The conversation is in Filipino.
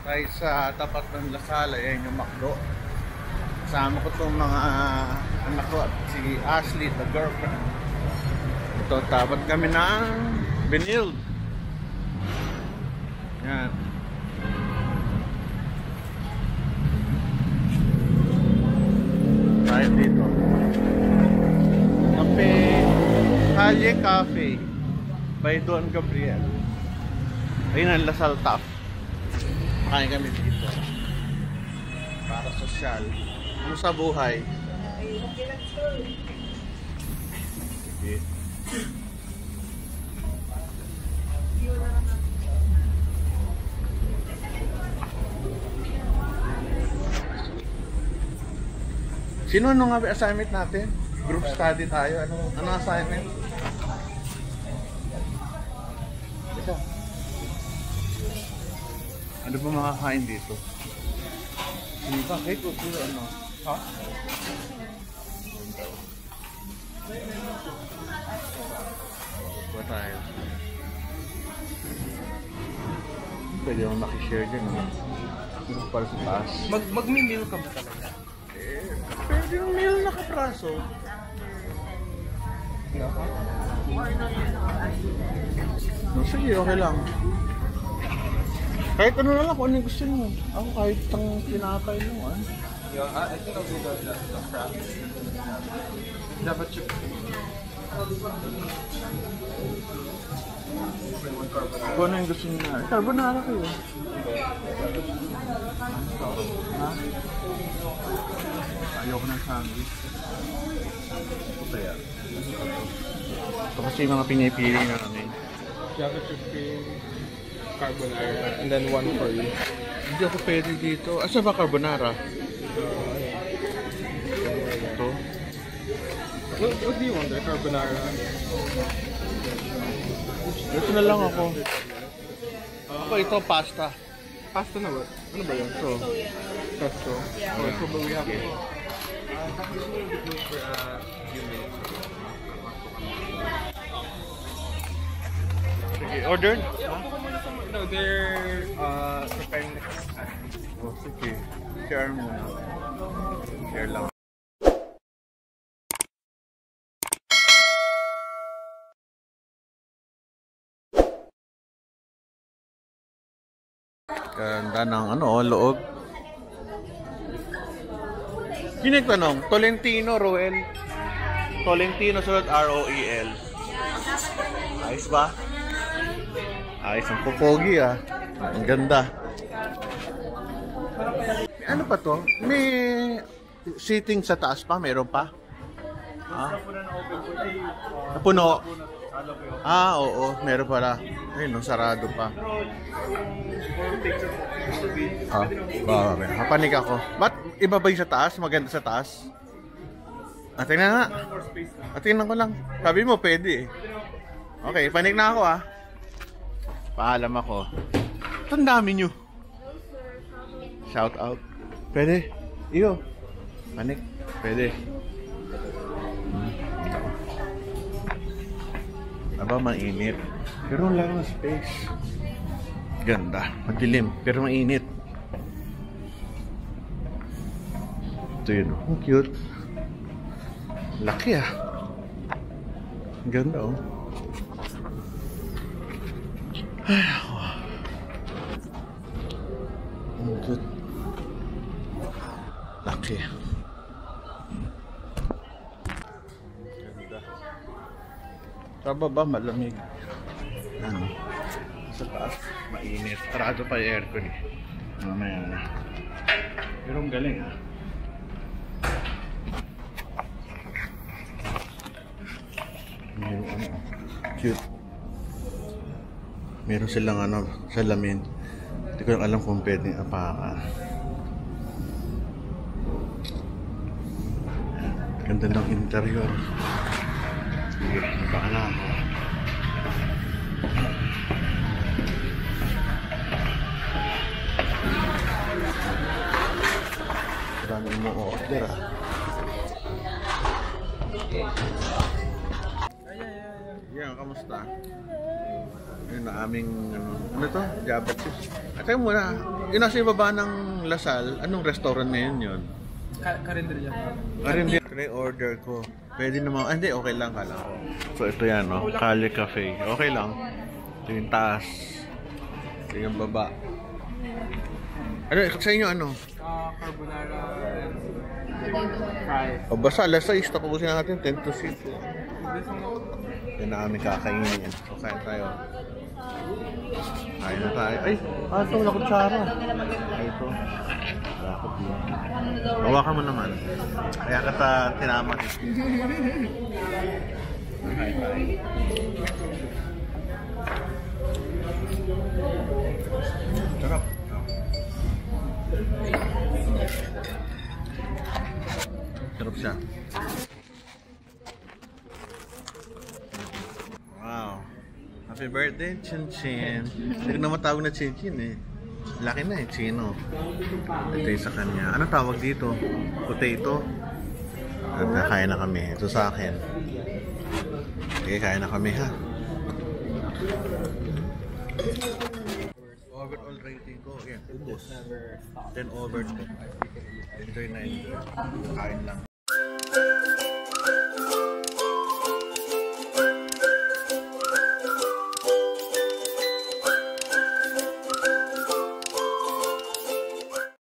Tayo sa tapat ng Lasal, ayan yung McDo. Kasama ko itong mga anak ko at si Ashley, the girlfriend. Ito, tapat kami ng Benilde. Yan. Tayo dito. Cafe, Calle Cafe by Don Gabriel. Ayun ang Lasal Top. Makain kami dito para sosyal. Ano sa buhay? Sige. Sino nga ba assignment natin? Group study tayo. Ano assignment? Ito. Ano ba makakain dito? Hindi ba? Cake o sila ano? Ha? Ba tayo? Pwede akong nakishare dyan. Ano para sa taas? Mag-meal ka ba talaga? Pwede yung meal na kapraso. No, sige, okay lang. Kahit ano na lang kung ano yung gusto nyo. Ako kahit ang pinakay mo, I think I'll do the crab. Java chip. Kung ano yung gusto nyo na. Carbonara kayo. Ha? Ayoko ng sandwich. Ito kaya. Ito kasi yung mga pinipili namin. Java chip carbonara, and then one for you. Hindi ako pwede dito. Asa ba carbonara? Ito. What do you want? The carbonara? Ito na lang ako. Ako ito, pasta. Pasta na ba? Ano ba yun? Ito. Pesto. Yeah. So, but we have Okay. Sige, ordered? No, they're preparing the Oh, sige. Share muna. Share lang. Ganda ng loob. Sino yung tanong? Tolentino, Roel. Tolentino, sunod R-O-E-L. Ayos ba? Ayos ang pupogi Ang ganda. Ano pa to? May seating sa taas pa? Meron pa? Napuno. Oo. Meron pala. Ayun, sarado pa. Kapanik ako. Ba't iba ba yung sa taas? Maganda sa taas? Tingnan nga. Tingnan ko lang. Sabi mo, pwede Okay, panik na ako Paalam ako. Ito ang dami nyo. Shout out. Pwede. Iyo. Panik. Pwede. Aba, mainit. Pero lang ng space. Ganda. Madilim. Pero mainit. Ito yun. Ang cute. Laki Ang ganda Ay, ako. Ang good. Laki. Ganda. Sa baba, malamig. Sa taas, mainit. Sarado pa yung aircon Mamaya na. Pero ang galing Meron cute. Meron silang salamin. Hindi ko lang alam kung pwedeng apakan. Ganda ng interior. Baka na ako. Marami mo order Yeah, Ngayon, kamusta? Yun na aming, ano to? Java chips. At tayo muna, yun nasa ibaba ng Lasal. Anong restaurant ngayon yun? Karinderya. Karinderya. Ito na yung order ko. Pwede naman, hindi, okay lang kala ko. So ito yan, no? Kali Cafe. Okay lang. Ito yung taas. Ito yung baba. Ano, sa inyo ano? Carbonara and fries. O basta, alas 6, tapusin natin, 10 to 6. Yan na kami kakainin. So, kain tayo. Kain na tayo. Ay, ito, wala kutsara. Ay, ito. Wala ko yun. Hawakan mo naman. Kaya kata tinaman. Kain tayo. Sarap. Sarap siya. Wow. Happy birthday, Chin Chin. Hindi ko na matawag na Chin Chin eh. Laki na eh, Chino. Ito yung sa kanya. Ano tawag dito? Potato. At kain na kami. Ito sa akin. Okay, kain na kami ha. Overall rating ko, yan, ubos. 10 over 10. Enjoy na enjoy. Kain lang.